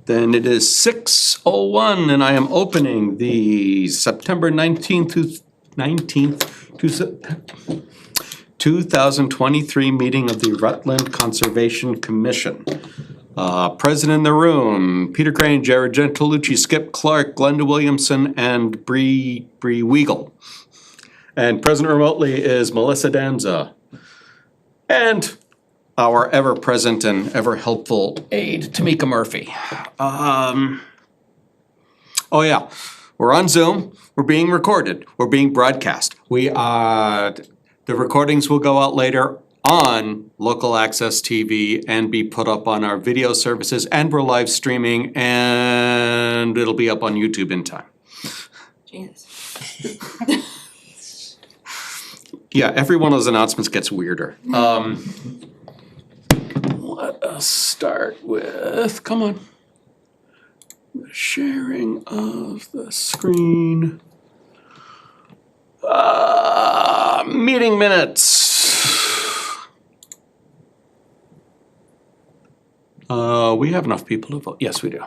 Then it is 6:01 and I am opening the September 2023 meeting of the Rutland Conservation Commission. Present in the room, Peter Crane, Jared Gentilucci, Skip Clark, Glenda Williamson, and Bree Weigel. And present remotely is Melissa Danza. And our ever-present and ever-helpful aide, Tamika Murphy. Oh yeah, we're on Zoom, we're being recorded, we're being broadcast. The recordings will go out later on local access TV and be put up on our video services, and we're live streaming, and it'll be up on YouTube in time. Jesus. Yeah, every one of those announcements gets weirder. Let us start with, come on. The sharing of the screen. Meeting minutes. We have enough people to vote. Yes, we do.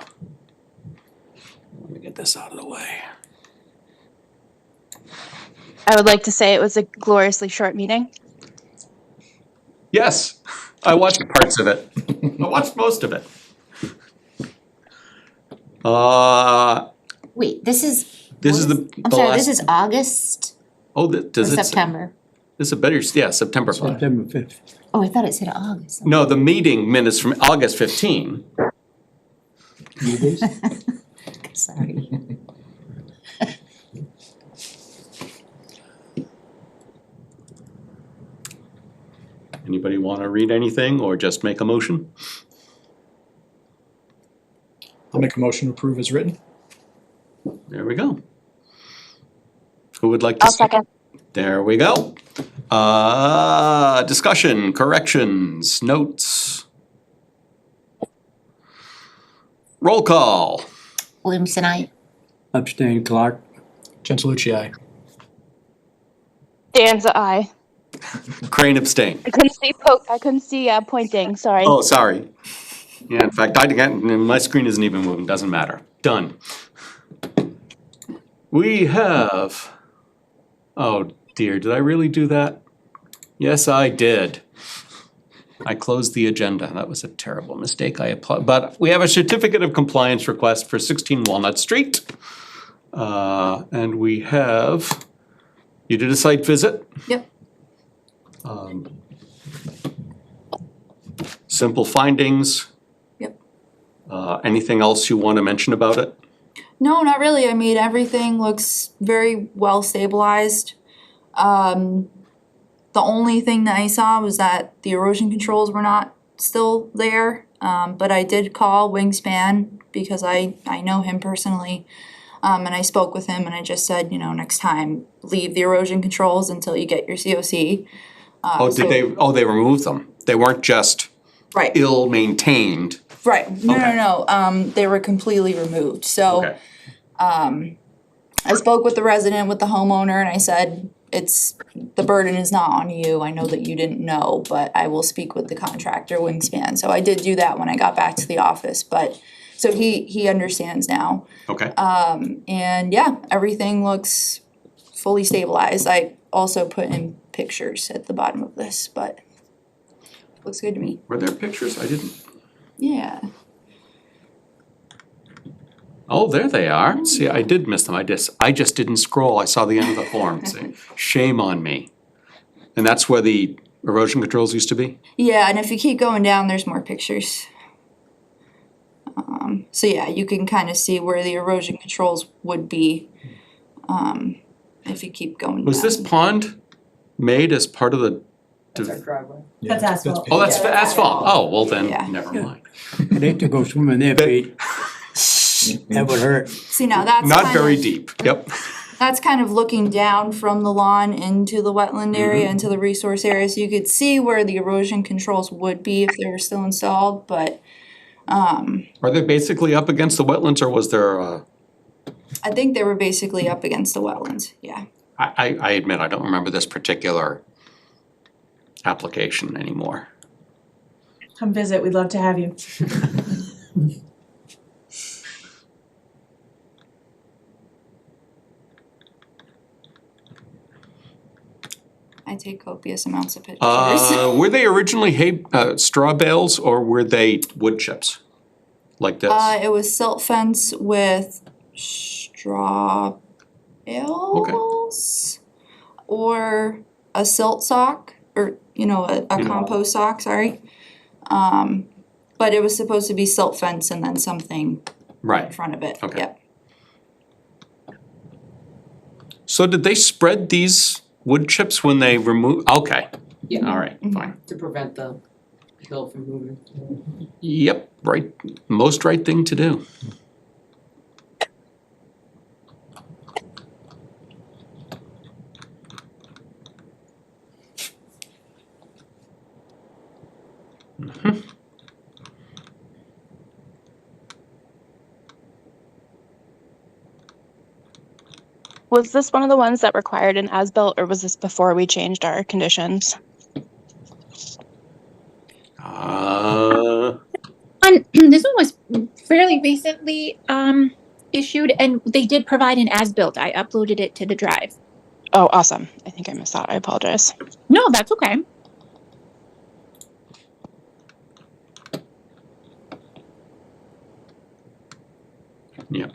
Let me get this out of the way. I would like to say it was a gloriously short meeting. Yes, I watched parts of it. I watched most of it. Wait, this is the I'm sorry, last. this is August Oh, or does it say? September? This is a better, yeah, September 5. September 5th. Oh, I thought it said August. No, the meeting minutes from August 15. Sorry. Anybody want to read anything or just make a motion? I'll make a motion to approve as written. There we go. Who would like to? I'll second. There we go. Discussion, corrections, notes. Roll call. Williamson, I. Abstain, Clark. Gentilucci, aye. Danza, aye. Crane abstain. I couldn't see pointing. Sorry. Oh, sorry. Yeah, in fact, my screen isn't even moving, doesn't matter. Done. We have, oh dear, did I really do that? Yes, I did. I closed the agenda. That was a terrible mistake. But we have a certificate of compliance request for 16 Walnut Street. And we have, you did a site visit? Yep. Simple findings. Yep. Anything else you want to mention about it? No, not really. I mean, everything looks very well stabilized. The only thing that I saw was that the erosion controls were not still there. But I did call Wingspan because I know him personally. And I spoke with him and I just said, next time, leave the erosion controls until you get your COC. They removed them? They weren't just Right. ill-maintained? Right. No, Okay. no. They were completely removed. So Okay. I spoke with the resident, with the homeowner, and I said, the burden is not on you. I know that you didn't know, but I will speak with the contractor, Wingspan. So I did do that when I got back to the office, but, so he understands now. Okay. And yeah, everything looks fully stabilized. I also put in pictures at the bottom of this, but looks good to me. Were there pictures? I didn't. Yeah. Oh, there they are. See, I did miss them. I just didn't scroll. I saw the end of the form. See, shame on me. And that's where the erosion controls used to be? Yeah, and if you keep going down, there's more pictures. So yeah, you can kind of see where the erosion controls would be, if you keep going down. Was this pond made as part of the? That's asphalt. Oh, that's asphalt. Oh, well then, Yeah. never mind. I'd hate to go swimming there, Pete. That would hurt. See, now that's Not kind very of- deep. Yep. That's kind of looking down from the lawn into the wetland area, into the resource area, so you could see where the erosion controls would be if they were still installed, but Are they basically up against the wetlands, or was there I think they were basically up against the wetlands, yeah. I admit, I don't remember this particular application anymore. Come visit, we'd love to have you. I take copious amounts of pictures. Were they originally straw bales or were they wood chips? Like this? It was silt fence with straw bales or a silt sock, or a compost sock. Sorry, but it was supposed to be silt fence and then something in Right. front of it. Okay. Yep. So did they spread these wood chips when they remove? Okay. Yeah. All right, fine. To prevent the hill from moving. Yep, right, most right thing to do. Was this one of the ones that required an as-built, or was this before we changed our conditions? This one was fairly recently issued, and they did provide an as-built. I uploaded it to the drive. Oh, awesome. I think I missed that. I apologize. No, that's okay. Yep.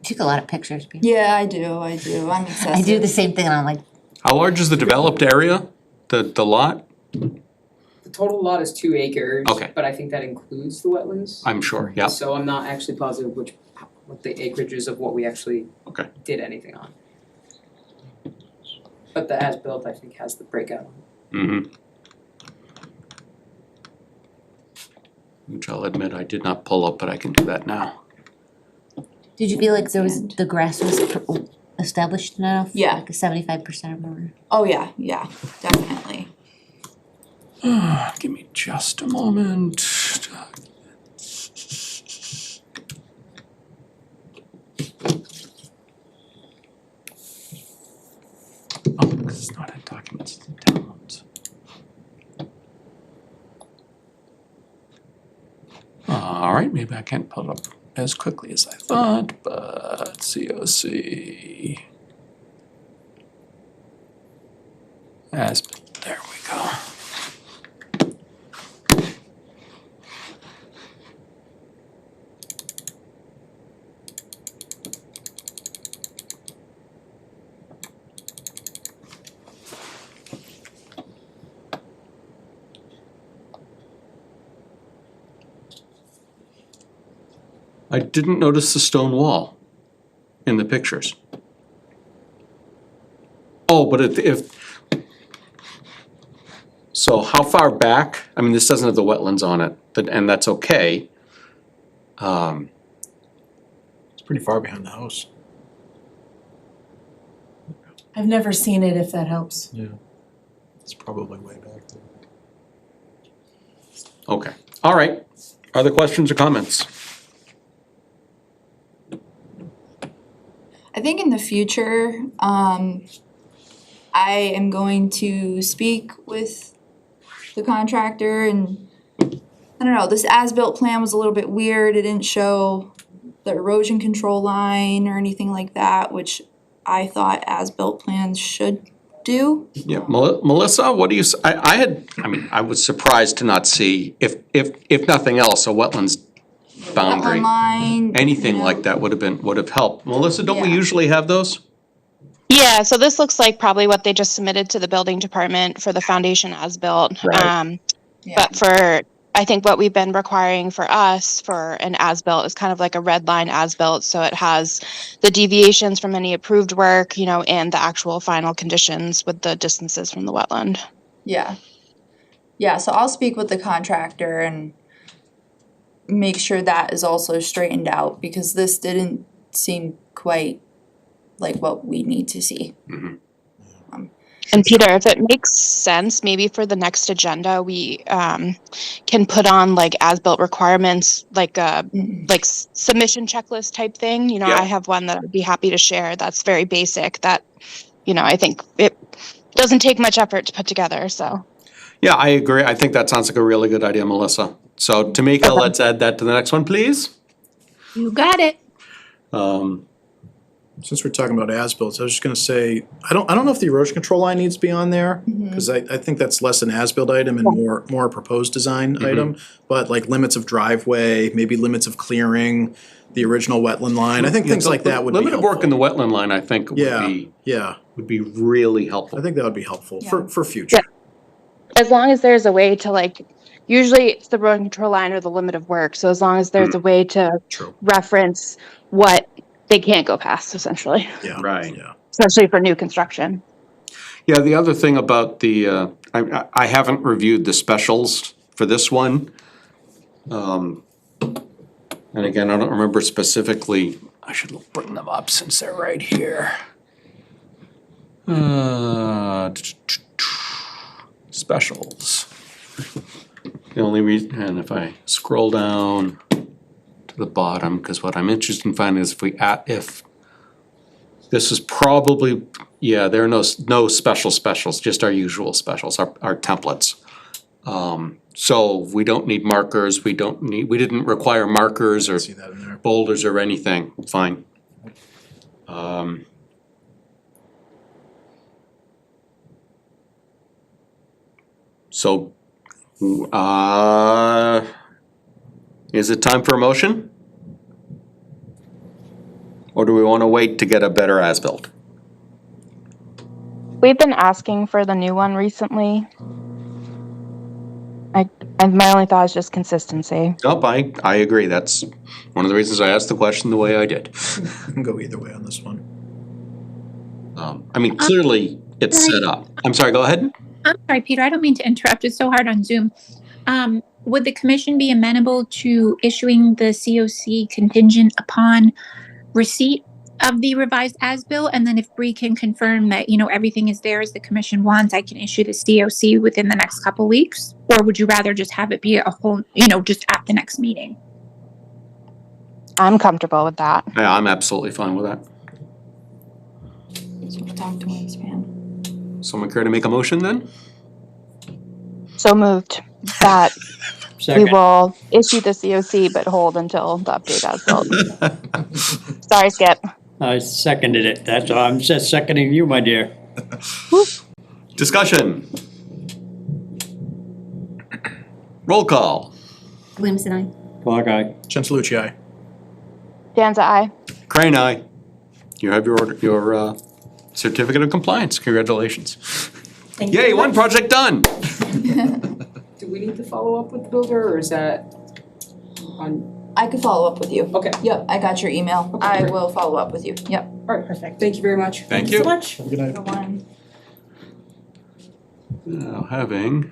Took a lot of pictures. Peter. Yeah, I do. I'm excessive. I do the same thing and I'm like, How large is the developed area, the lot? The total lot is 2 acres. Okay. But I think that includes the wetlands. I'm sure, yeah. So I'm not actually positive what the acreage is of what we actually Okay. did anything on. But the as-built, I think, has the breakout. Mm-hmm. Which I'll admit I did not pull up, but I can do that now. did you feel like the grass was established enough? Yeah. Like a 75% or more? Oh yeah, definitely. Give me just a moment. Oh, because it's not in documents, it's in downloads. All right, maybe I can't pull it up as quickly as I thought, but COC. There we go. I didn't notice the stone wall in the pictures. Oh, but so how far back, I mean, this doesn't have the wetlands on it, and that's okay. It's pretty far behind the house. I've never seen it, if that helps. Yeah. It's probably way back there. Okay, all right. Other questions or comments? I think in the future, I am going to speak with the contractor, and I don't know, this as-built plan was a little bit weird. It didn't show the erosion control line or anything like that, which I thought as-built plans should do. Yeah, Melissa, what do you, I was surprised to not see, if nothing else, a wetlands boundary. Wetland line, Anything like that would have helped. Melissa, don't we Yeah. usually have those? Yeah, so this looks like probably what they just submitted to the building department for the foundation as built. Right. Yeah. But for, I think what we've been requiring for us for an as-built is kind of like a red line as-built. So it has the deviations from any approved work, and the actual final conditions with the distances from the wetland. Yeah. Yeah, so I'll speak with the contractor and make sure that is also straightened out, because this didn't seem quite like what we need to see. And Peter, if it makes sense, maybe for the next agenda, we can put on like as-built requirements, like a submission checklist type thing. Yeah. I have one that I'd be happy to share that's very basic that, I think it doesn't take much effort to put together, so. Yeah, I agree. I think that sounds like a really good idea, Melissa. So Tamika, let's add that to the next one, please. You got it. Since we're talking about as-built, I was just gonna say, I don't know if the erosion control line needs to be on there, cause I think that's less an as-built item and more a proposed design item. But like limits of driveway, maybe limits of clearing, the original wetland line, I think things like that would be Limited helpful. work in the wetland line, I think, Yeah, would be really helpful. I think that would be helpful Yeah. for future. As long as there's a way to like, usually it's the road control line or the limit of work. So as long as there's a way to True. reference what they can't go past, essentially, Yeah. Right. Yeah. especially for new construction. Yeah, the other thing about the, I haven't reviewed the specials for this one. And again, I don't remember specifically, I should bring them up since they're right here. Specials. The only reason, and if I scroll down to the bottom, because what I'm interested in finding is if this is probably, yeah, there are no special specials, just our usual specials, our templates. So we don't need markers, we didn't require markers or See that in there. boulders or anything, fine. So, is it time for a motion? Or do we wanna wait to get a better as-built? We've been asking for the new one recently. And my only thought is just consistency. Nope, I agree, that's one of the reasons I asked the question the way I did. I can go either way on this one. I mean, clearly, it's set up. I'm sorry, go ahead. I'm sorry, Peter, I don't mean to interrupt. It's so hard on Zoom. Would the commission be amenable to issuing the COC contingent upon receipt of the revised as-built? And then if Bree can confirm that, everything is there as the commission wants, I can issue the COC within the next couple weeks? Or would you rather just have it be a whole, just at the next meeting? I'm comfortable with that. Yeah, I'm absolutely fine with that. So talk to my spam. Someone care to make a motion then? So moved that we Second. will issue the COC but hold until the update as built. Sorry, Skip. I seconded it. That's all. I'm just seconding you, my dear. Discussion. Roll call. Williamson, I. Clock eye. Chancelucci, aye. Danza, aye. Crane, aye. You have your certificate of compliance. Congratulations. Thank you Yay, very one much. project done. Do we need to follow up with the builder, or is that on? I could follow up with you. Okay, Yep, I got your email. Okay, I great. will follow up with you. Yep. alright, perfect. Thank you very much. Thank so you. much. Good night. The one. Now, having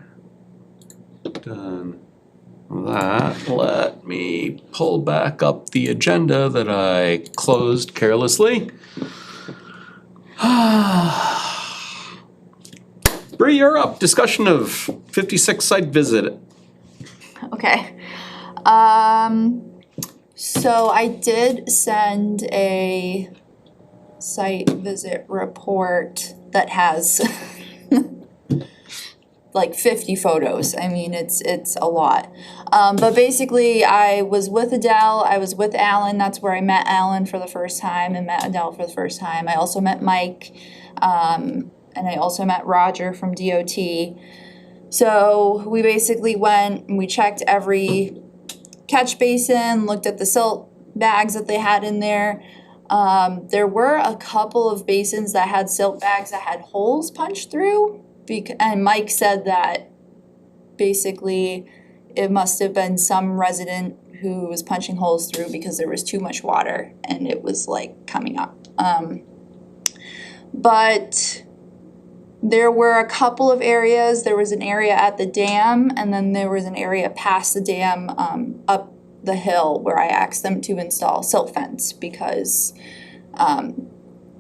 done that, let me pull back up the agenda that I closed carelessly. Bree, you're up. Discussion of 56 site visit. Okay. So I did send a site visit report that has like 50 photos. I mean, it's a lot. But basically I was with Adele, I was with Alan, that's where I met Alan for the first time and met Adele for the first time. I also met Mike, and I also met Roger from DOT. So we basically went and we checked every catch basin, looked at the silt bags that they had in there. There were a couple of basins that had silt bags that had holes punched through. And Mike said that basically it must have been some resident who was punching holes through because there was too much water and it was like coming up. But there were a couple of areas. There was an area at the dam, and then there was an area past the dam up the hill where I asked them to install silt fence because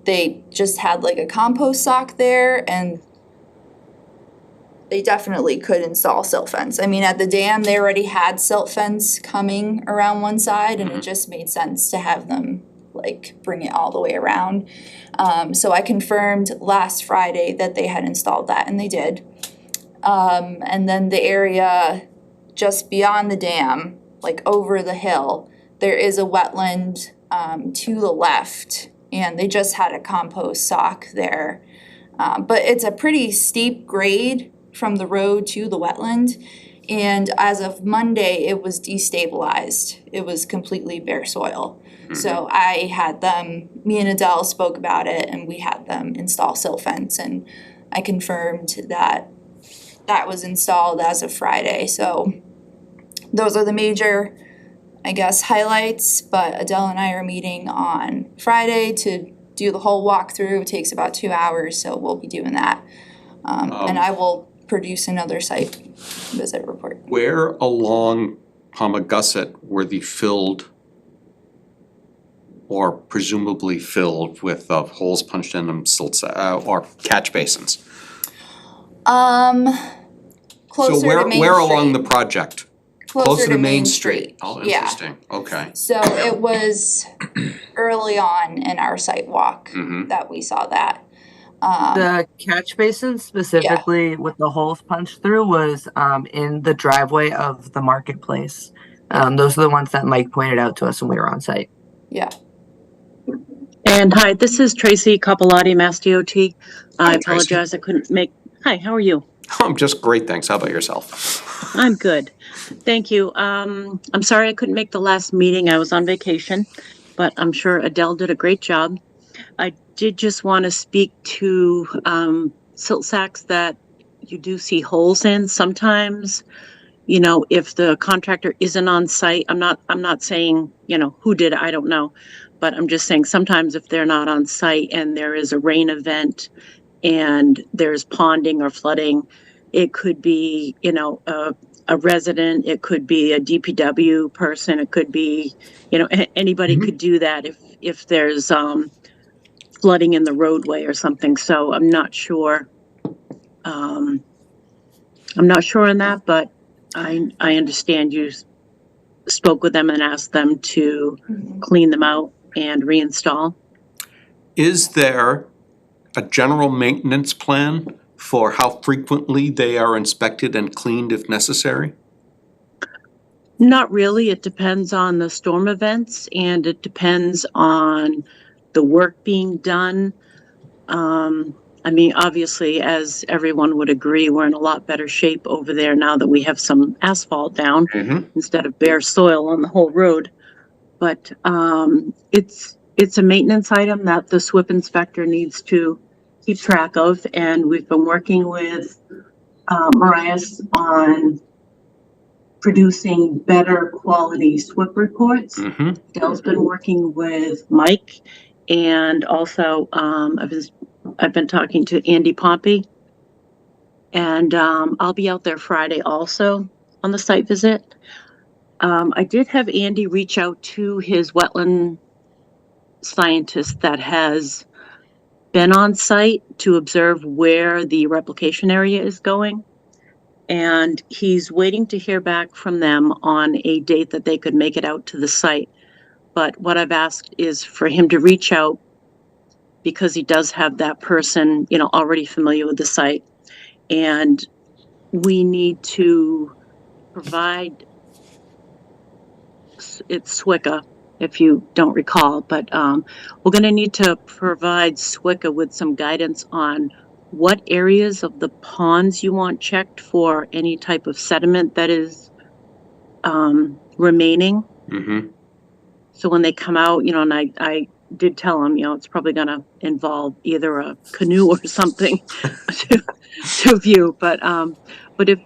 they just had like a compost sock there, and they definitely could install silt fence. I mean, at the dam, they already had silt fence coming around one side, and it just made sense to have them like bring it all the way around. So I confirmed last Friday that they had installed that, and they did. And then the area just beyond the dam, like over the hill, there is a wetland to the left and they just had a compost sock there. But it's a pretty steep grade from the road to the wetland. And as of Monday, it was destabilized. It was completely bare soil. So I had them, me and Adele spoke about it, and we had them install silt fence, and I confirmed that that was installed as of Friday. So those are the major, I guess, highlights, but Adele and I are meeting on Friday to do the whole walkthrough. It takes about 2 hours, so we'll be doing that. And I will produce another site visit report. Where along Palmagussit were the filled or presumably filled with holes punched in them silts or catch basins? Closer to Main Where along the Street. project? Closer to Main Street. Oh, Yeah. interesting, okay. So it was early on in our site walk that we saw that. The catch basin specifically with the holes punched through was in the driveway of the marketplace. Those are the ones that Mike pointed out to us when we were on site. Yeah. And hi, this is Tracy Capellotti, Mass DOT. I Hi, apologize, I couldn't make, hi, how are you? I'm just great, thanks. How about yourself? I'm good. Thank you. I'm sorry I couldn't make the last meeting. I was on vacation, but I'm sure Adele did a great job. I did just want to speak to silt sacks that you do see holes in sometimes. You know, if the contractor isn't on site, I'm not saying, you know, who did it, I don't know. But I'm just saying sometimes if they're not on site and there is a rain event and there's ponding or flooding, it could be, you know, a resident, it could be a DPW person, it could be, you know, anybody could do that if there's flooding in the roadway or something. So I'm not sure. I'm not sure on that, but I understand you spoke with them and asked them to clean them out and reinstall. Is there a general maintenance plan for how frequently they are inspected and cleaned if necessary? Not really. It depends on the storm events and it depends on the work being done. I mean, obviously, as everyone would agree, we're in a lot better shape over there now that we have some asphalt down instead of bare soil on the whole road. But it's a maintenance item that the SWIP inspector needs to keep track of. And we've been working with Marias on producing better quality SWIP reports. Dell's been working with Mike, and also I've been talking to Andy Pompey, and I'll be out there Friday also on the site visit. I did have Andy reach out to his wetland scientist that has been on site to observe where the replication area is going. And he's waiting to hear back from them on a date that they could make it out to the site. But what I've asked is for him to reach out because he does have that person, you know, already familiar with the site. And we need to provide, it's SWICA, if you don't recall, but we're going to need to provide SWICA with some guidance on what areas of the ponds you want checked for any type of sediment that is remaining. So when they come out, you know, and I did tell them, you know, it's probably going to involve either a canoe or something to view. But if,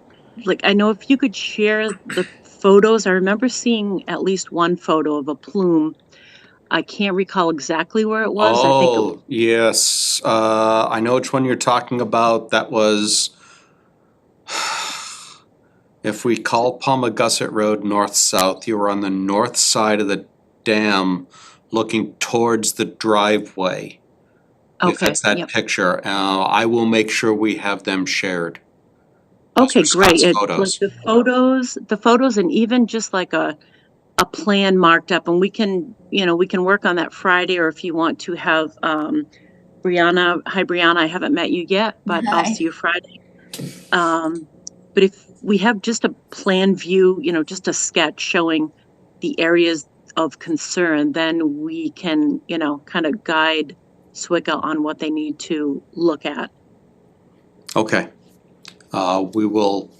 like, I know if you could share the photos, I remember seeing at least one photo of a plume. I can't recall exactly where it was. I think Yes. I know which one you're talking about. That was, if we call Palmagussit Road north-south, you were on the north side of the dam looking towards the driveway. If okay, it's that yep. picture, I will make sure we have them shared. Okay, Those are great. Scott's It, photos. like the photos and even just like a plan marked up, and we can, you know, we can work on that Friday, or if you want to have Brianna. Hi Brianna, I haven't met you yet, but I'll see you Friday. But if we have just a plan view, you know, just a sketch showing the areas of concern, then we can, kind of guide SWICA on what they need to look at. Okay. We will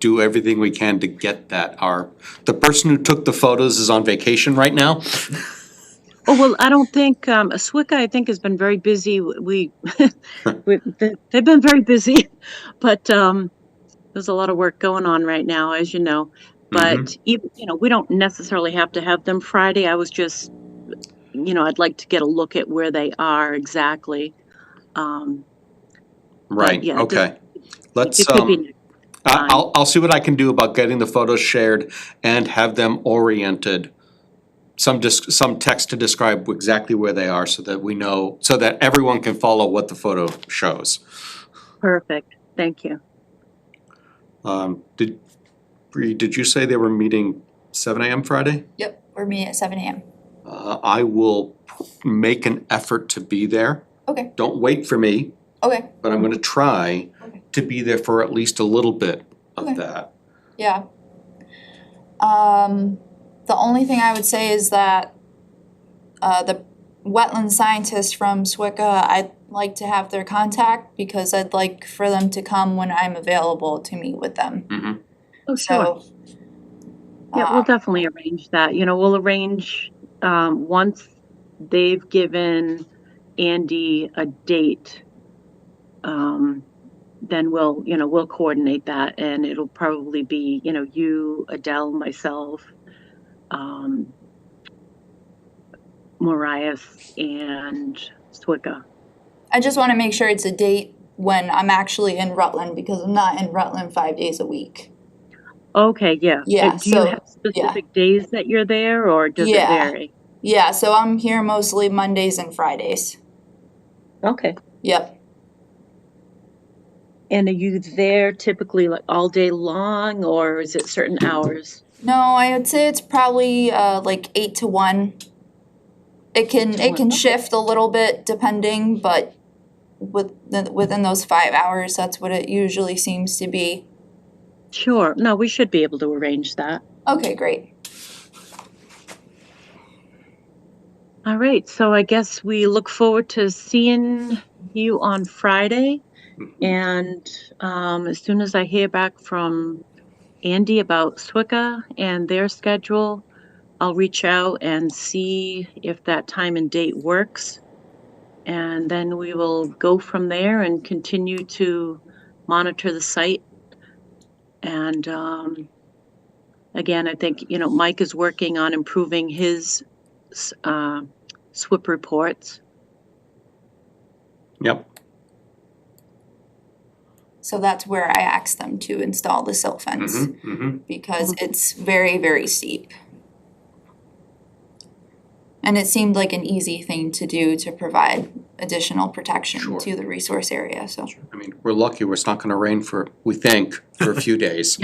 do everything we can to get that. The person who took the photos is on vacation right now. Oh, well, I don't think, SWICA, I think, has been very busy. They've been very busy, but, there's a lot of work going on right now, as you know. But even, we don't necessarily have to have them Friday. I was just, I'd like to get a look at where they are exactly. Right, yeah, okay. Let's, it could be fine. I'll see what I can do about getting the photos shared and have them oriented. Some text to describe exactly where they are so that we know, so that everyone can follow what the photo shows. Perfect, thank you. Did you say they were meeting 7 AM Friday? Yep, we're meeting at 7 AM. I will make an effort to be there. Okay. Don't wait for me, Okay, but I'm gonna try Okay. to be there for at least a little bit of Okay. that. yeah. The only thing I would say is that the wetland scientist from SWICA, I'd like to have their contact because I'd like for them to come when I'm available to meet with them. Oh, sure. So, Yeah, we'll definitely arrange that. We'll arrange, once they've given Andy a date, then we'll coordinate that, and it'll probably be, you, Adele, myself, Marias, and SWICA. I just wanna make sure it's a date when I'm actually in Rutland because I'm not in Rutland 5 days a week. Okay, yeah. Yeah, Do you so- have specific days that you're there, or does it Yeah. vary? Yeah, so I'm here mostly Mondays and Fridays. Okay. Yep. And are you there typically like all day long, or is it certain hours? No, I would say it's probably like 8 to 1. It can shift a little bit depending, but within those 5 hours, that's what it usually seems to be. Sure. No, we should be able to arrange that. Okay, great. All right. So I guess we look forward to seeing you on Friday. And as soon as I hear back from Andy about SWICA and their schedule, I'll reach out and see if that time and date works. And then we will go from there and continue to monitor the site. And again, I think, Mike is working on improving his SWIP reports. Yep. So that's where I asked them to install the silt fence because it's very, very steep. And it seemed like an easy thing to do to provide additional protection Sure. to the resource area, so. I mean, we're lucky it's not gonna rain we think, for a few days.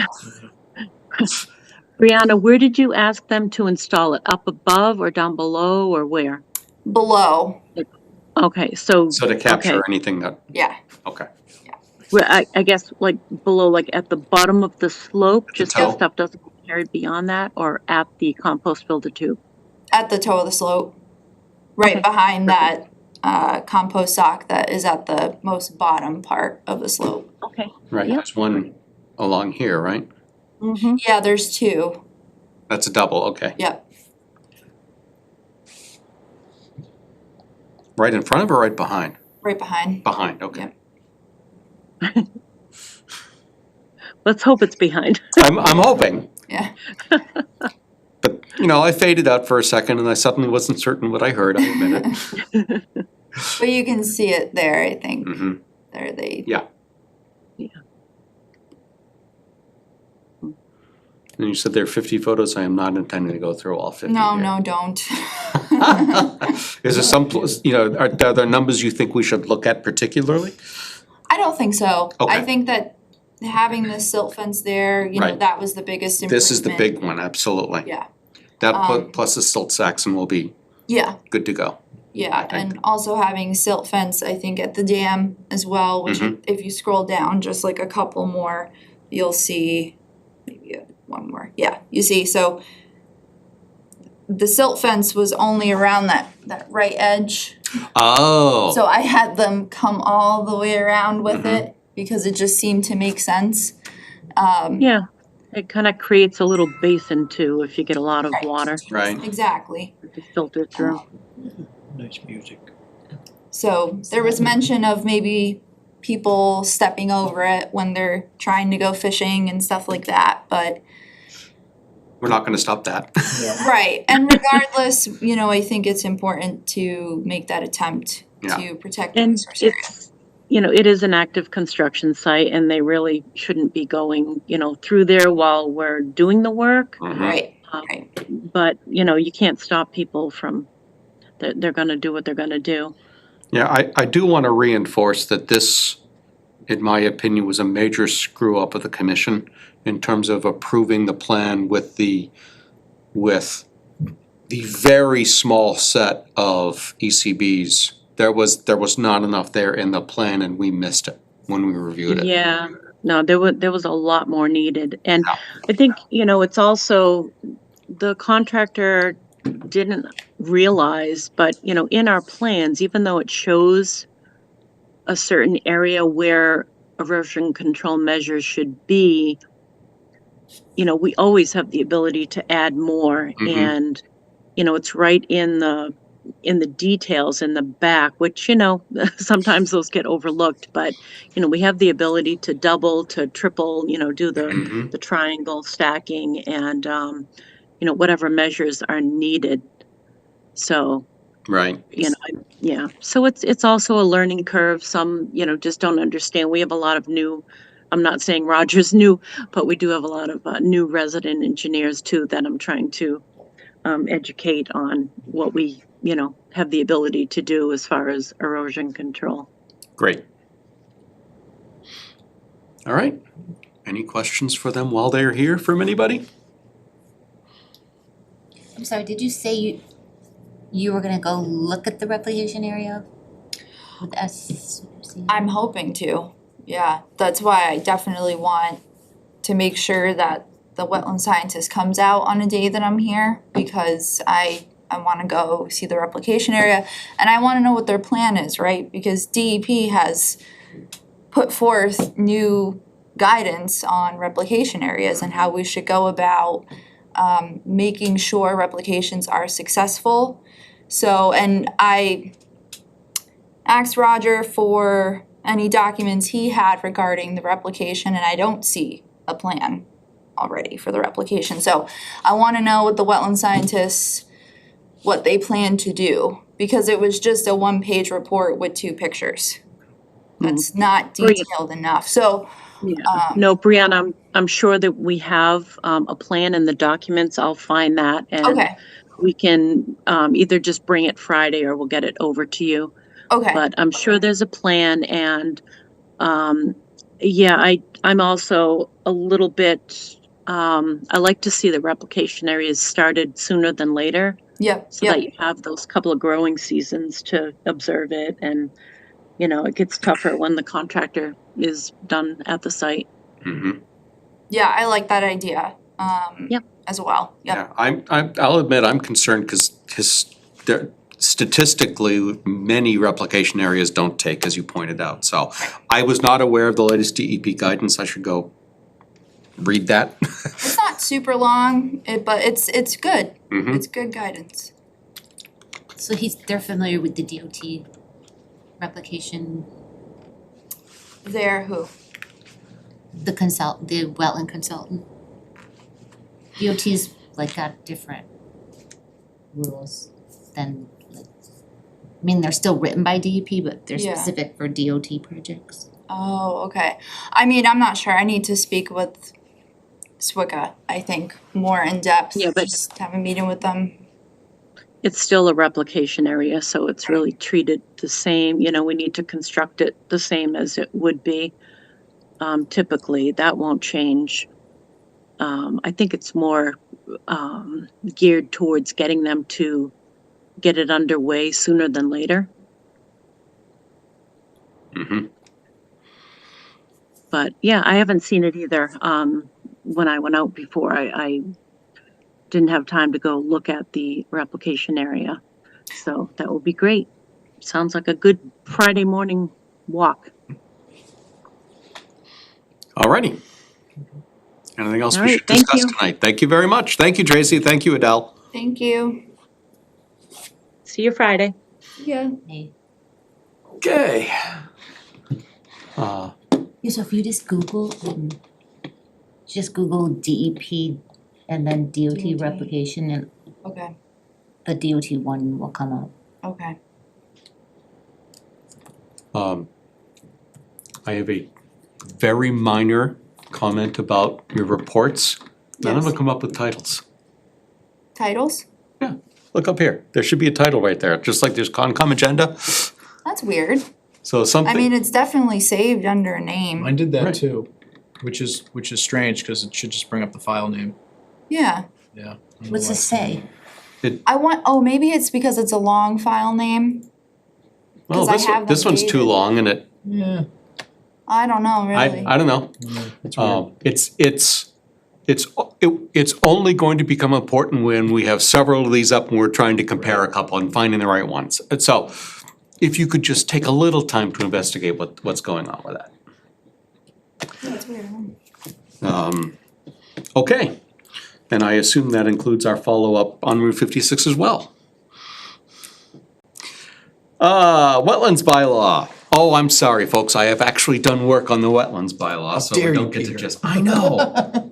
Brianna, where did you ask them to install it? Up above or down below, or where? Below, Okay, so. So to capture okay. anything that, yeah. okay. Well, I guess like below, like at the bottom of the slope, the just toe? so stuff doesn't get carried beyond that, or at the compost filter tube? At the toe of the slope, right Okay, behind that compost sock that is at the most bottom part of the slope. Okay. Right, Yep. there's one along here, right? Mm-hmm. Yeah, there's 2, That's a double, okay. yep. Right in front of or right behind? Right behind. Behind, okay. Yep. Let's hope it's behind. I'm hoping, Yeah. but I faded out for a second and I suddenly wasn't certain what I heard, I admit it. But you can see it there, I think. Mhm. There they. Yeah. Yeah. And you said there are 50 photos, I am not intending to go through all 50 No, here. no, don't. Is there some, are there numbers you think we should look at particularly? I don't think so. Okay. I think that having the silt fence there, Right. that was the biggest improvement. This is the big one, absolutely. Yeah, That plus the silt sacks and we'll be yeah, good to go. yeah, I think. and also having silt fence, I think, at the dam as well, which if you scroll down just like a couple more, you'll see, maybe one more, yeah, you see, so the silt fence was only around that right edge. Oh. So I had them come all the way around with Mhm. it because it just seemed to make sense. Yeah, it kind of creates a little basin too if you get a lot of Right. water Right. Exactly. to filter through. Nice music. So there was mention of maybe people stepping over it when they're trying to go fishing and stuff like that, but We're not gonna stop that. right, and regardless, you know, I think it's important to make that attempt Yeah. to protect the And resource area. it's, it is an active construction site and they really shouldn't be going, through there while we're doing the work. Mhm. Right, Um, right. But, you can't stop people from, they're gonna do what they're gonna do. Yeah, I do want to reinforce that this, in my opinion, was a major screw up of the commission in terms of approving the plan with the very small set of ECBs. There was not enough there in the plan and we missed it when we reviewed it. Yeah, no, there was a lot more needed. And Yeah. I think, it's also, the contractor didn't realize, but, in our plans, even though it shows a certain area where erosion control measures should be, we always have the ability to add more. Mhm. And, it's right in the details in the back, which, sometimes those get overlooked, but, we have the ability to double, to triple, do Mhm. the triangle stacking and, whatever measures are needed. So, Right. yeah, so it's also a learning curve. Some, just don't understand. We have a lot of new, I'm not saying Roger's new, but we do have a lot of new resident engineers too that I'm trying to educate on what we, have the ability to do as far as erosion control. Great. All right. Any questions for them while they're here from anybody? I'm sorry, did you say you were gonna go look at the replication area with SC? I'm hoping to, yeah, that's why I definitely want to make sure that the wetland scientist comes out on a day that I'm here, because I wanna go see the replication area, and I wanna know what their plan is, right? Because DEP has put forth new guidance on replication areas and how we should go about making sure replications are successful. So, and I asked Roger for any documents he had regarding the replication, and I don't see a plan already for the replication. So I wanna know what the wetland scientists, what they plan to do, because it was just a one-page report with 2 pictures. That's not detailed enough, so, Yeah. No, Brianna, I'm sure that we have a plan in the documents. I'll find that and okay, we can either just bring it Friday or we'll get it over to you. okay, But I'm sure there's a plan and yeah, I'm also a little bit I like to see the replication areas started sooner than later yep, so yep. that you have those couple of growing seasons to observe it and it gets tougher when the contractor is done at the site. Mhm. Yeah, I like that idea, Yep. as well, yep. Yeah, I'll admit I'm concerned because statistically, many replication areas don't take, as you pointed out. So I was not aware of the latest DEP guidance. I should go read that. It's not super long, but it's good, Mhm. it's good guidance. So they're familiar with the DOT replication, There, who? the wetland consultant? DOT's like got different rules than like, I mean, they're still written by DEP, but they're Yeah. specific for DOT projects. Oh, okay. I mean, I'm not sure, I need to speak with SWICA, I think, more in depth. Yeah, but- Just have a meeting with them. It's still a replication area, so it's really treated the same. We need to construct it the same as it would be. Typically, that won't change. I think it's more geared towards getting them to get it underway sooner than later. Mhm. But yeah, I haven't seen it either. When I went out before, I didn't have time to go look at the replication area. So that will be great. Sounds like a good Friday morning walk. Alrighty. Anything else All we right, should thank discuss you. tonight? Thank you very much. Thank you, Tracy. Thank you, Adele. Thank you. See you Friday. Yeah. Hey. Okay. Yeah, so if you just Google DEP and then DOT DOT. replication and Okay. the DOT one will come up. Okay. I have a very minor comment about your reports. None of Yes. them come up with titles. Titles? Yeah, look up here. There should be a title right there, just like there's Concom agenda. That's weird. So something. I mean, it's definitely saved under a name. Mine did that Right. too, which is strange, cause it should just bring up the file name, Yeah. yeah. I don't know What's why. it say? Maybe it's because it's a long file name. Well, 'cause I this one, have this them one's too dated. long and it, Yeah, I don't know, really. I don't know. it's weird. It's only going to become important when we have several of these up and we're trying to compare a couple and finding the right ones. And so, if you could just take a little time to investigate what's going on with that. Yeah, it's weird. Okay, and I assume that includes our follow-up on Route 56 as well. Wetlands bylaw. Oh, I'm sorry, folks, I have actually done work on the wetlands bylaw, so we dare you, don't get to Peter. just, I know.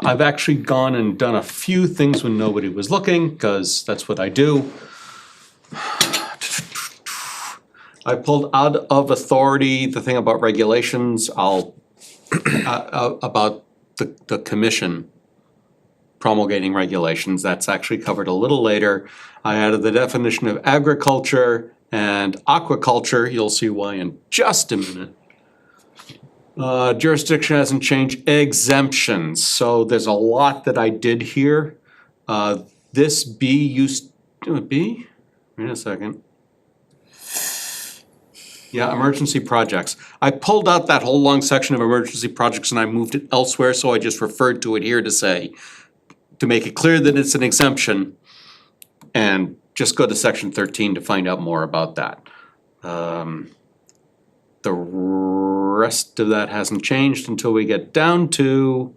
I've actually gone and done a few things when nobody was looking, cause that's what I do. I pulled out of authority the thing about regulations, about the commission promulgating regulations, that's actually covered a little later. I added the definition of agriculture and aquaculture, you'll see why in just a minute. Jurisdiction hasn't changed, exemptions, so there's a lot that I did here. This B used, B? Wait a second. Yeah, emergency projects. I pulled out that whole long section of emergency projects and I moved it elsewhere, so I just referred to it here to say, to make it clear that it's an exemption. And just go to section 13 to find out more about that. The rest of that hasn't changed until we get down to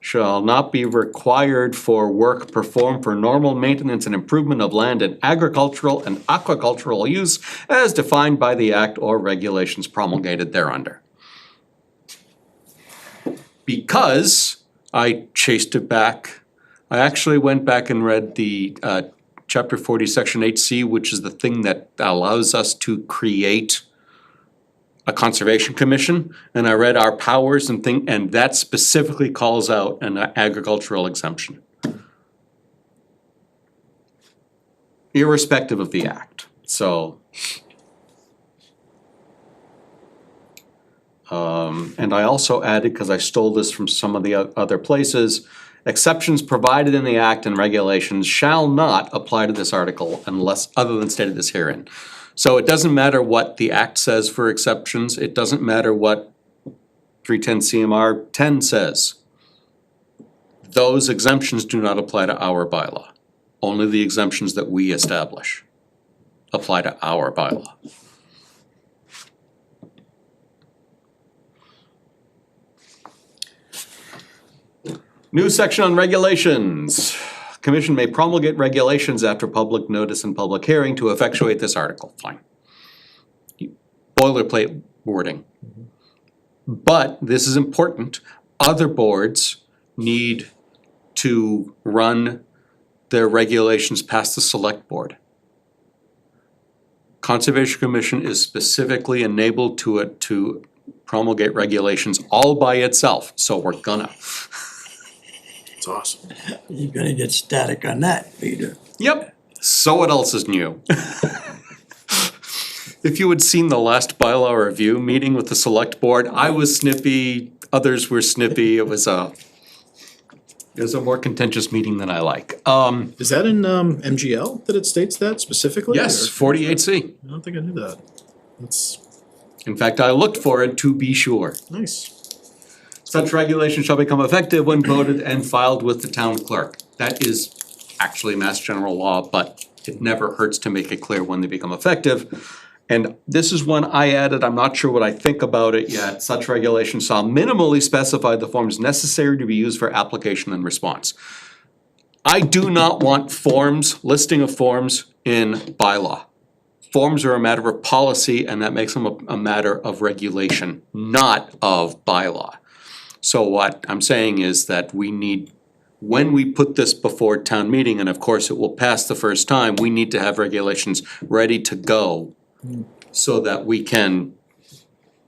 shall not be required for work performed for normal maintenance and improvement of land and agricultural and aquacultural use as defined by the act or regulations promulgated thereunder. Because I chased it back, I actually went back and read the chapter 40, section 8C, which is the thing that allows us to create a conservation commission, and I read our powers and that specifically calls out an agricultural exemption. Irrespective of the act, so. And I also added, because I stole this from some of the other places, exceptions provided in the act and regulations shall not apply to this article unless other than stated as herein. So it doesn't matter what the act says for exceptions, it doesn't matter what 310 CMR 10 says. Those exemptions do not apply to our bylaw. Only the exemptions that we establish apply to our bylaw. New section on regulations. Commission may promulgate regulations after public notice and public hearing to effectuate this article. Fine. Boilerplate wording. But this is important. Other boards need to run their regulations past the select board. Conservation Commission is specifically enabled to promulgate regulations all by itself, so we're gonna. It's awesome. You're gonna get static on that, Peter. Yep, so what else is new? If you had seen the last bylaw review meeting with the select board, I was snippy, others were snippy, it was a more contentious meeting than I like. Is that in MGL that it states that specifically? Yes, or- 48C. I don't think I knew that. That's, In fact, I looked for it to be sure. Nice. Such regulation shall become effective when voted and filed with the town clerk. That is actually Mass General Law, but it never hurts to make it clear when they become effective. And this is one I added, I'm not sure what I think about it yet. Such regulation shall minimally specify the forms necessary to be used for application and response. I do not want forms, listing of forms in bylaw. Forms are a matter of policy, and that makes them a matter of regulation, not of bylaw. So what I'm saying is that we need, when we put this before town meeting, and of course it will pass the first time, we need to have regulations ready to go so that we can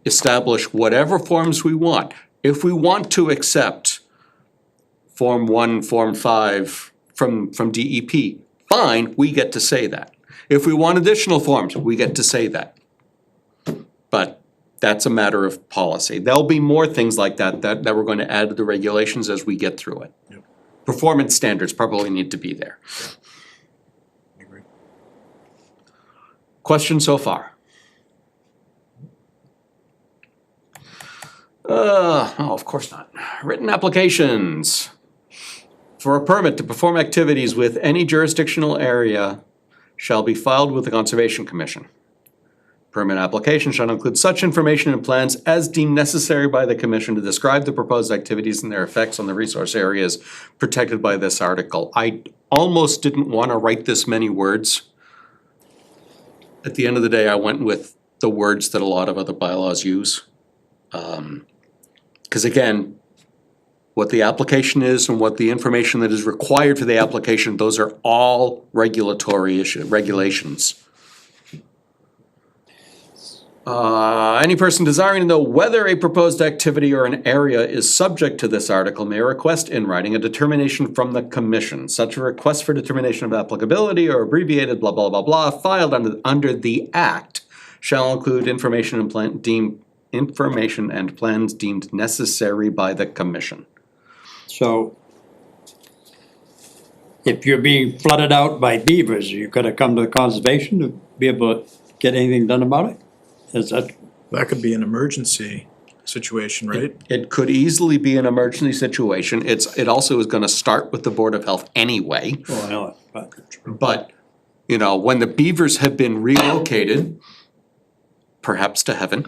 establish whatever forms we want. If we want to accept Form 1, Form 5 from DEP, fine, we get to say that. If we want additional forms, we get to say that. But that's a matter of policy. There'll be more things like that we're going to add to the regulations as we get through it. Yep. Performance standards probably need to be there. I agree. Questions so far? Oh, of course not. Written applications. For a permit to perform activities with any jurisdictional area shall be filed with the Conservation Commission. Permit application shall include such information and plans as deemed necessary by the commission to describe the proposed activities and their effects on the resource areas protected by this article. I almost didn't want to write this many words. At the end of the day, I went with the words that a lot of other bylaws use. Because again, what the application is and what the information that is required for the application, those are all regulatory regulations. Any person desiring to know whether a proposed activity or an area is subject to this article may request in writing a determination from the commission. Such a request for determination of applicability or abbreviated blah, blah, blah, blah, filed under the act shall include information and plans deemed necessary by the commission. So if you're being flooded out by beavers, you're gonna come to the conservation to be able to get anything done about it? Is that, That could be an emergency situation, right? It could easily be an emergency situation. It also is gonna start with the Board of Health anyway. oh, I know it, but But, you know, when the beavers have been relocated, perhaps to heaven,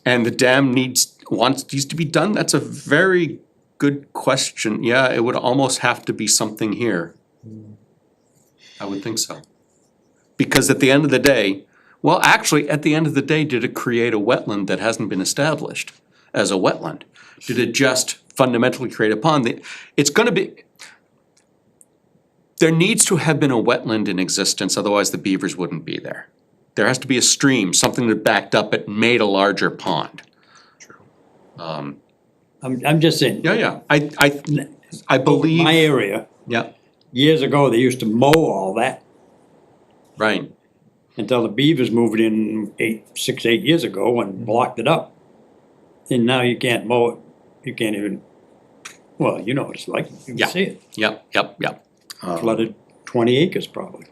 and the dam needs to be done, that's a very good question. Yeah, it would almost have to be something here. I would think so. Because at the end of the day, well, actually, at the end of the day, did it create a wetland that hasn't been established as a wetland? Did it just fundamentally create a pond? It's gonna be, there needs to have been a wetland in existence, otherwise the beavers wouldn't be there. There has to be a stream, something that backed up it and made a larger pond. True. I'm just saying. Yeah, I believe. My area, Yeah, years ago, they used to mow all that right. until the beavers moved in 6, 8 years ago and blocked it up. And now you can't mow it, you can't even, well, you know what it's like, you Yeah. can see it, Yep. flooded 20 acres probably.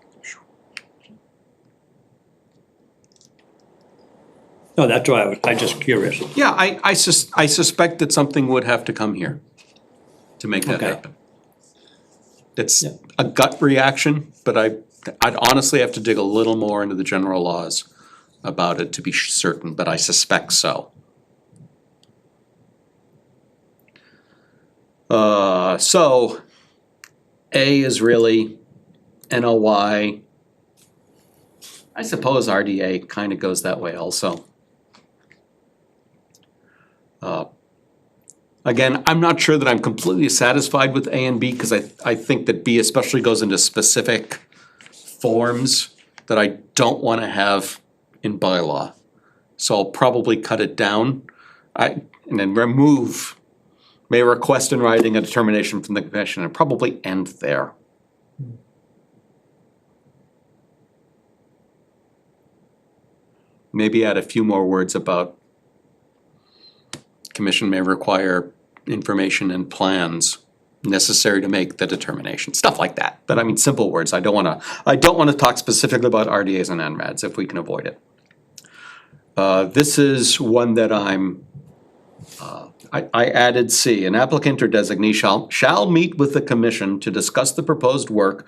No, that's why I just curious. Yeah, I suspect that something would have to come here to make that Okay. happen. It's Yeah. a gut reaction, but I'd honestly have to dig a little more into the general laws about it to be certain, but I suspect so. So A is really NOI. I suppose RDA kind of goes that way also. Again, I'm not sure that I'm completely satisfied with A and B, because I think that B especially goes into specific forms that I don't wanna have in bylaw. So I'll probably cut it down, and then remove, may request in writing a determination from the commission, and probably end there. Maybe add a few more words about commission may require information and plans necessary to make the determination, stuff like that. But I mean, simple words, I don't wanna talk specifically about RDAs and NRADs if we can avoid it. This is one that I added C, an applicant or designee shall meet with the commission to discuss the proposed work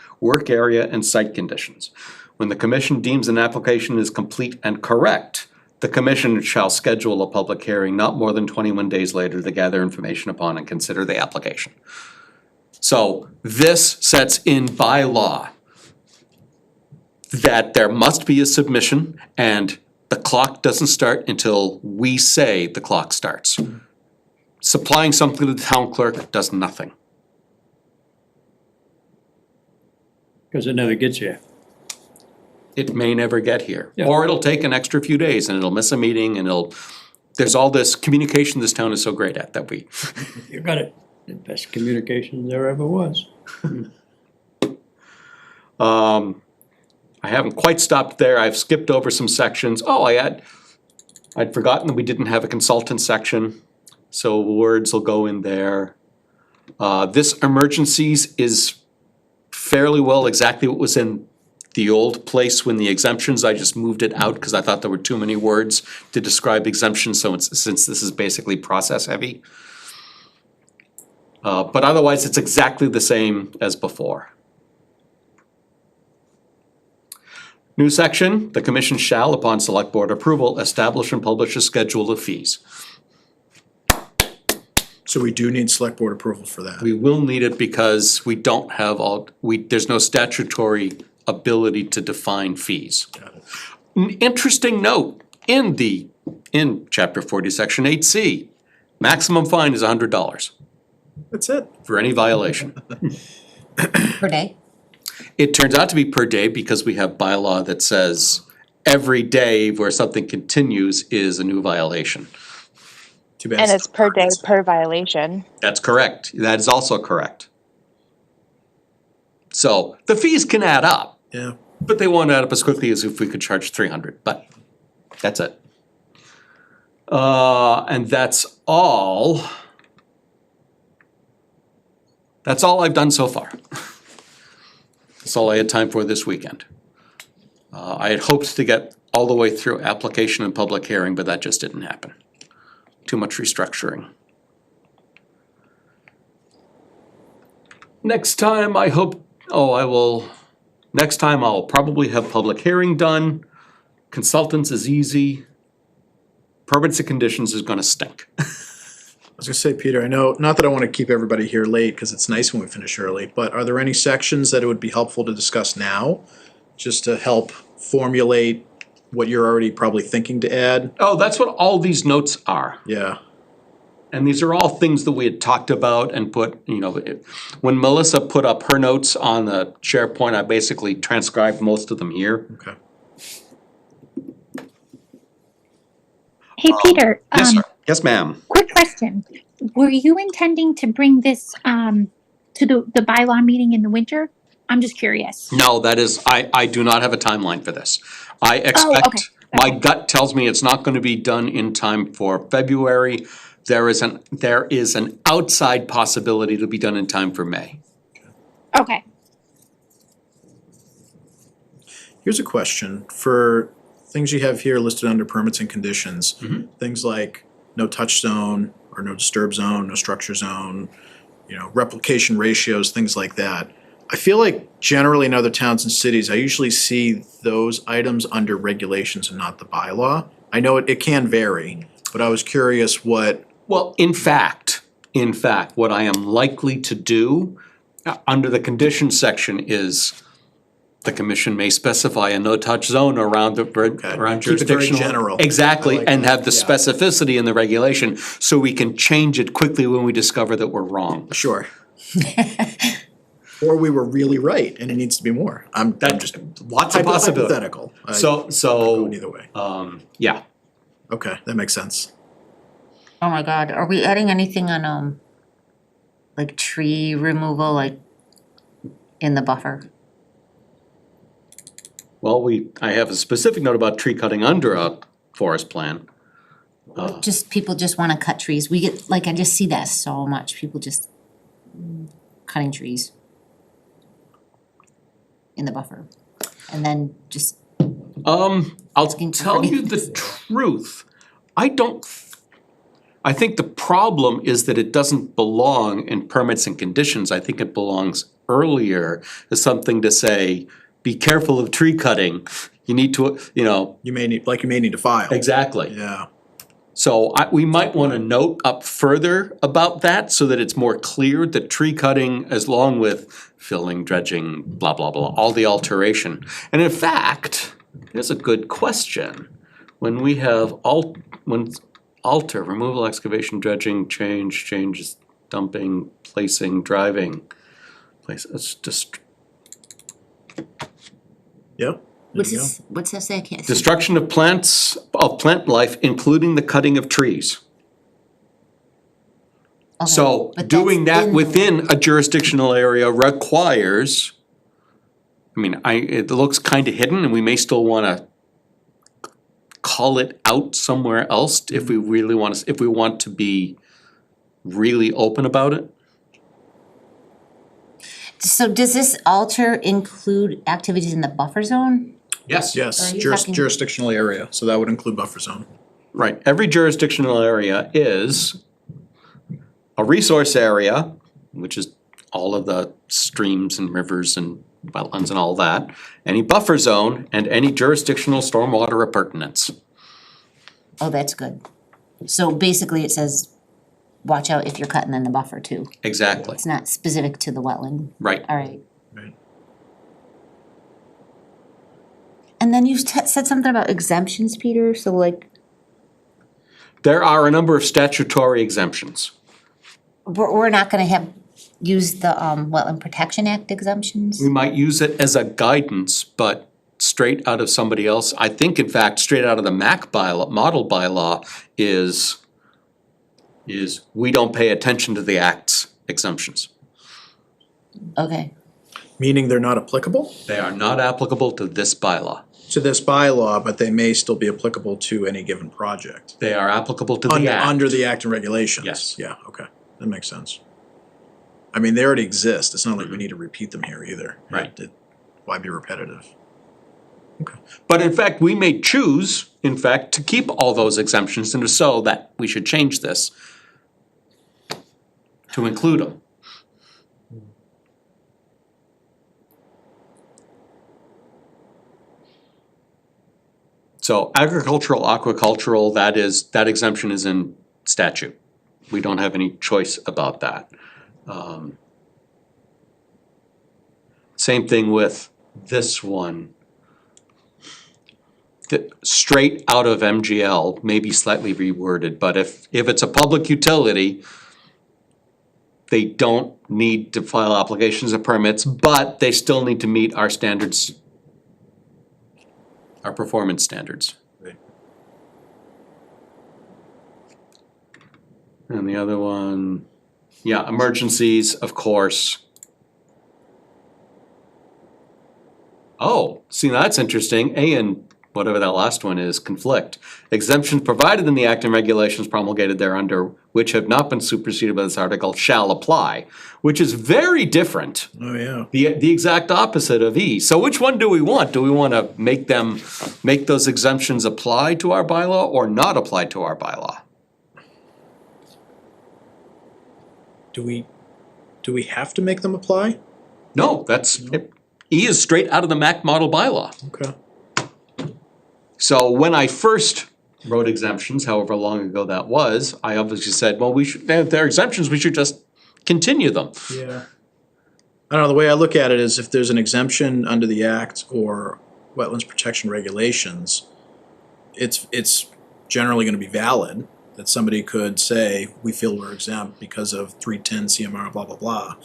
area and site conditions. When the commission deems an application is complete and correct, the commission shall schedule a public hearing not more than 21 days later to gather information upon and consider the application. So this sets in by law that there must be a submission and the clock doesn't start until we say the clock starts. Supplying something to the town clerk does nothing. Cause it never gets here. It may never get here. Yeah. Or it'll take an extra few days and it'll miss a meeting and there's all this communication this town is so great at that we. You got it. The best communication there ever was. I haven't quite stopped there. I've skipped over some sections. Oh, I'd forgotten that we didn't have a consultant section. So words will go in there. This emergencies is fairly well exactly what was in the old place when the exemptions, I just moved it out because I thought there were too many words to describe exemptions, so since this is basically process heavy. But otherwise, it's exactly the same as before. New section, the commission shall, upon select board approval, establish and publish a schedule of fees. So we do need select board approval for that. We will need it because we don't have there's no statutory ability to define fees. Got it. An interesting note, in chapter 40, section 8C, maximum fine is $100 That's it. for any violation. Per day? It turns out to be per day because we have bylaw that says every day where something continues is a new violation. Too bad. And it's per day, per violation. That's correct. That is also correct. So the fees can add up, Yeah. but they won't add up as quickly as if we could charge 300, but that's it. And that's all. That's all I've done so far. That's all I had time for this weekend. I had hoped to get all the way through application and public hearing, but that just didn't happen. Too much restructuring. Next time next time I'll probably have public hearing done. Consultants is easy. Permits and conditions is gonna stink. I was gonna say, Peter, I know, not that I wanna keep everybody here late, cause it's nice when we finish early, but are there any sections that it would be helpful to discuss now? Just to help formulate what you're already probably thinking to add? Oh, that's what all these notes are. Yeah, And these are all things that we had talked about and put, when Melissa put up her notes on the SharePoint, I basically transcribed most of them here. okay. Hey, Peter, Yes, sir. Yes, ma'am. quick question. Were you intending to bring this, to the bylaw meeting in the winter? I'm just curious. No, that is, I do not have a timeline for this. I okay. expect, my gut tells me it's not gonna be done in time for February. There is an outside possibility to be done in time for May. Okay. Here's a question, for things you have here listed under permits and conditions, Mhm. things like no touch zone, or no disturb zone, no structure zone, replication ratios, things like that. I feel like generally in other towns and cities, I usually see those items under regulations and not the bylaw. I know it can vary, but I was curious what, Well, in fact, what I am likely to do, under the conditions section is the commission may specify a no-touch zone around keep it very jurisdictional. general. Exactly, I like and that, have the yeah. specificity in the regulation, so we can change it quickly when we discover that we're wrong. sure. Or we were really right and it needs to be more. I'm just Lots of possibilities. hypothetical. So, Going either way. Yeah. Okay, that makes sense. Oh my God, are we adding anything on, like tree removal, like in the buffer? Well, I have a specific note about tree cutting under a forest plan. People just wanna cut trees, we get, like, I just see that so much, people just, cutting trees in the buffer. And then just, I'll Asking for tell you the truth, I think the problem is that it doesn't belong in permits and conditions. I think it belongs earlier as something to say, be careful of tree cutting. You need to, You may need to file. exactly. Yeah. So we might wanna note up further about that so that it's more clear that tree cutting, as long with filling, dredging, blah, blah, blah, all the alteration. And in fact, here's a good question. When we have alter, removal, excavation, dredging, changes, dumping, placing, driving, it's just Yep. what's that say? I can't see. destruction of plant life, including the cutting of trees. Okay, So but doing that's that in the- within a jurisdictional area requires, it looks kind of hidden and we may still wanna call it out somewhere else if we really want to be really open about it. So does this alter include activities in the buffer zone? Yes. Yes, Are you talking- jurisdictional area, so that would include buffer zone. Right, every jurisdictional area is a resource area, which is all of the streams and rivers and wetlands and all that, any buffer zone, and any jurisdictional stormwater appurtenance. Oh, that's good. So basically it says, watch out if you're cutting in the buffer too. Exactly, It's not specific to the wetland. right. All right. Right. And then you said something about exemptions, Peter, so like, There are a number of statutory exemptions. we're not gonna use the Wetland Protection Act exemptions? We might use it as a guidance, but straight out of somebody else, I think in fact, straight out of the MAC bylaw, model bylaw is we don't pay attention to the Act's exemptions. Okay, Meaning they're not applicable They are not applicable to this bylaw. to this bylaw, but they may still be applicable to any given project. They are applicable to the Act. Under the act and regulations. Yes. Yeah, okay, that makes sense. I mean, they already exist, it's not like we need to repeat them here either. Right. Why be repetitive? But in fact, we may choose, in fact, to keep all those exemptions, and if so, that we should change this to include them. So agricultural, aquacultural, that exemption is in statute. We don't have any choice about that. Same thing with this one. Straight out of MGL, maybe slightly reworded, but if it's a public utility, they don't need to file applications and permits, but they still need to meet our standards, our performance standards. Right. And the other one, yeah, emergencies, of course. Oh, see, that's interesting. A and whatever that last one is, conflict. Exemptions provided in the Act and regulations promulgated thereunder, which have not been superseded by this article, shall apply, which is very different. Oh, yeah. The exact opposite of E. So which one do we want? Do we want to make those exemptions apply to our bylaw or not apply to our bylaw? Do we have to make them apply? No, E is straight out of the MAC model bylaw. Okay. So when I first wrote exemptions, however long ago that was, I obviously said, well, if they're exemptions, we should just continue them. Yeah. I don't know, the way I look at it is if there's an exemption under the Act or wetlands protection regulations, it's generally gonna be valid, that somebody could say, we feel we're exempt because of 310 CMR, blah, blah, blah.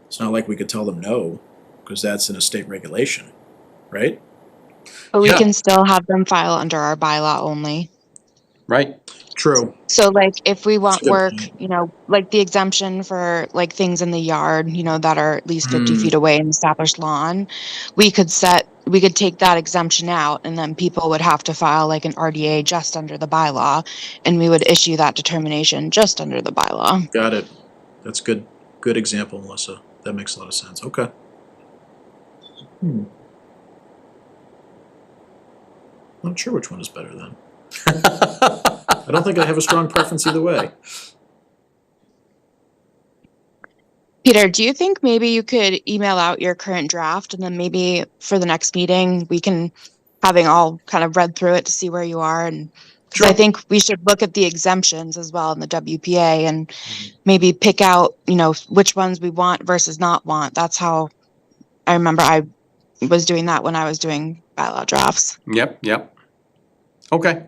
It's not like we could tell them no, because that's in a state regulation, right? But we Yeah. can still have them file under our bylaw only. Right? True. So like if we want That's a good work, point. like the exemption for like things in the yard, that are at least 50 feet away in established lawn, we could take that exemption out and then people would have to file like an RDA just under the bylaw and we would issue that determination just under the bylaw. Got it. That's good good example, Melissa. That makes a lot of sense. Okay. Not sure which one is better then. I don't think I have a strong preference either way. Peter, do you think maybe you could email out your current draft and then maybe for the next meeting, we can, having all kind of read through it to see where you are and because I think we should look at the exemptions as well in the WPA and maybe pick out, you know, which ones we want versus not want. That's how I remember I was doing that when I was doing bylaw drafts. Yep. Okay.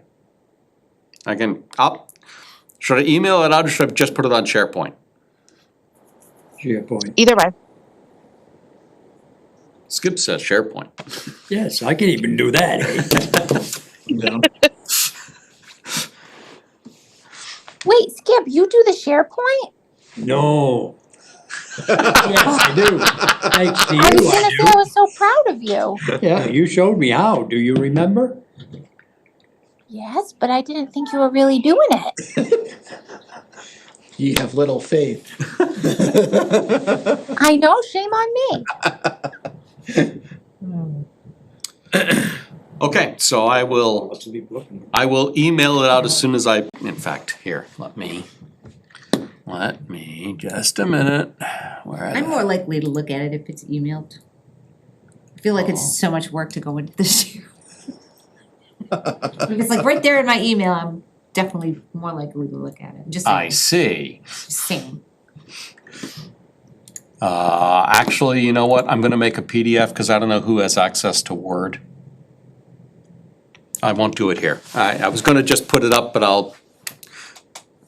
Should I email it out or should I just put it on SharePoint? SharePoint. Either way. Skip says SharePoint. Yes, I can even do that, eh? Down. Wait, Skip, you do the SharePoint? No. Yes, I do. Thanks to you, I was gonna I say I was so proud of you. do. Yeah, you showed me how. Do you remember? Yes, but I didn't think you were really doing it. Ye have little faith. I know, shame on me. Okay, so I will email it out as soon as in fact, here, let me just a minute. I'm more likely to look at it if it's emailed. I feel like it's so much work to go into this. If it's like right there in my email, I'm definitely more likely to look at it. Just I see. saying. Actually, you know what? I'm gonna make a PDF because I don't know who has access to Word. I won't do it here. I was gonna just put it up, but I'll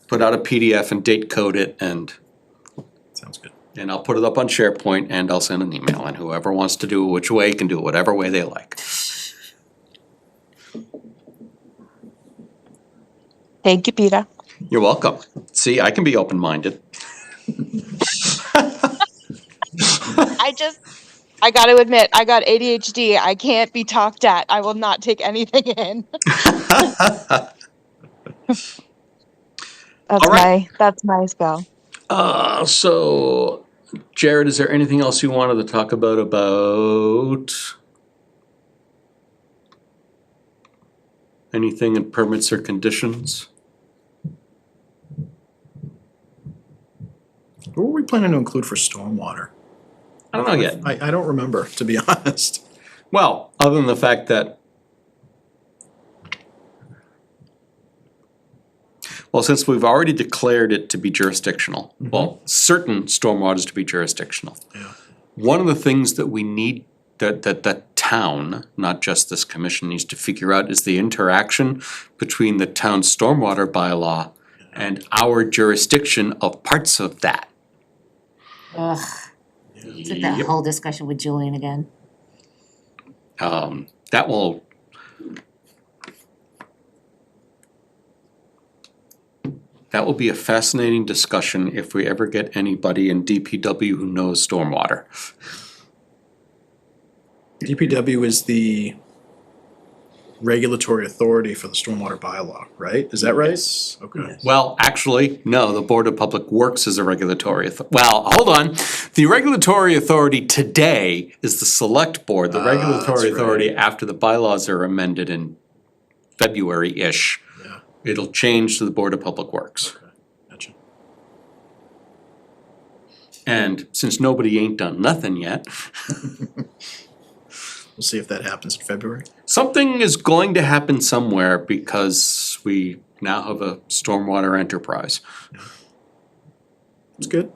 put out a PDF and date code it and Sounds good. and I'll put it up on SharePoint and I'll send an email and whoever wants to do it which way can do it whatever way they like. Thank you, Peter. You're welcome. See, I can be open-minded. I got to admit, I got ADHD. I can't be talked at. I will not take anything in. That's my spell. So, Jared, is there anything else you wanted to talk about anything in permits or conditions? What were we planning to include for stormwater? I don't know yet. I don't remember, to be honest. Well, other than the fact that, well, since we've already declared it to be jurisdictional, well, certain stormwaters to be jurisdictional. Yeah. One of the things that we need, that the town, not just this commission, needs to figure out is the interaction between the town stormwater bylaw and our jurisdiction of parts of that. Ugh. It's like that whole discussion with Julian again. That will be a fascinating discussion if we ever get anybody in DPW who knows stormwater. DPW is the regulatory authority for the stormwater bylaw, right? Is that right? Okay. Well, actually, no, the Board of Public Works is a regulatory well, hold on. The regulatory authority today is the Select Board. The regulatory authority after the bylaws are amended in February-ish. Yeah. It'll change to the Board of Public Works. Okay, gotcha. And since nobody ain't done nothing yet, We'll see if that happens in February. something is going to happen somewhere because we now have a stormwater enterprise. It's good.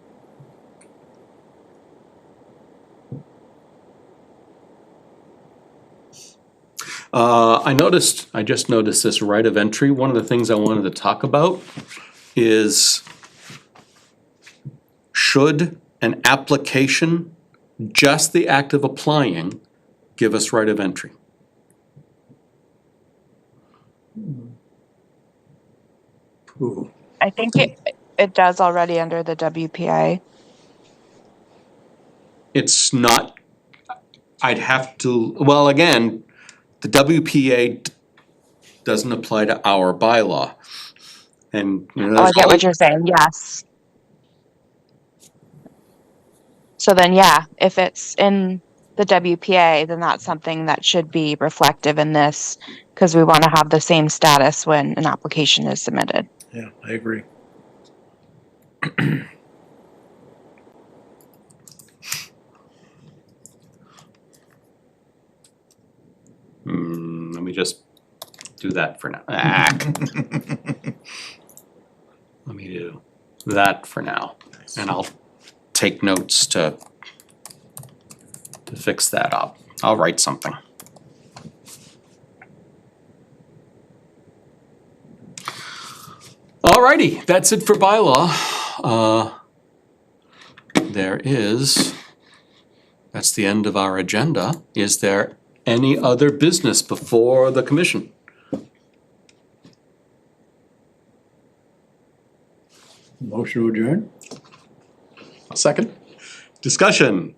I just noticed this right of entry. One of the things I wanted to talk about is should an application, just the act of applying, give us right of entry? Ooh. I think it does already under the WPA. It's not, I'd have to, well, again, the WPA doesn't apply to our bylaw. And, you know, Oh, I get what you're saying, yes. So then, yeah, if it's in the WPA, then that's something that should be reflective in this, because we want to have the same status when an application is submitted. Yeah, I agree. Let me just do that for now. Let me do that for now, and I'll take notes to fix that up. I'll write something. Alrighty, that's it for bylaw. That's the end of our agenda. Is there any other business before the commission? Motion to adjourn? Second? Discussion.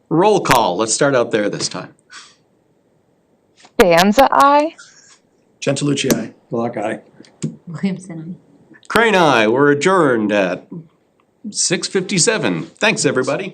Roll call. Let's start out there this time. Danza eye? Gentilucci, aye. Clock eye. Williamson. Crane, aye. We're adjourned at 6:57. Thanks, everybody.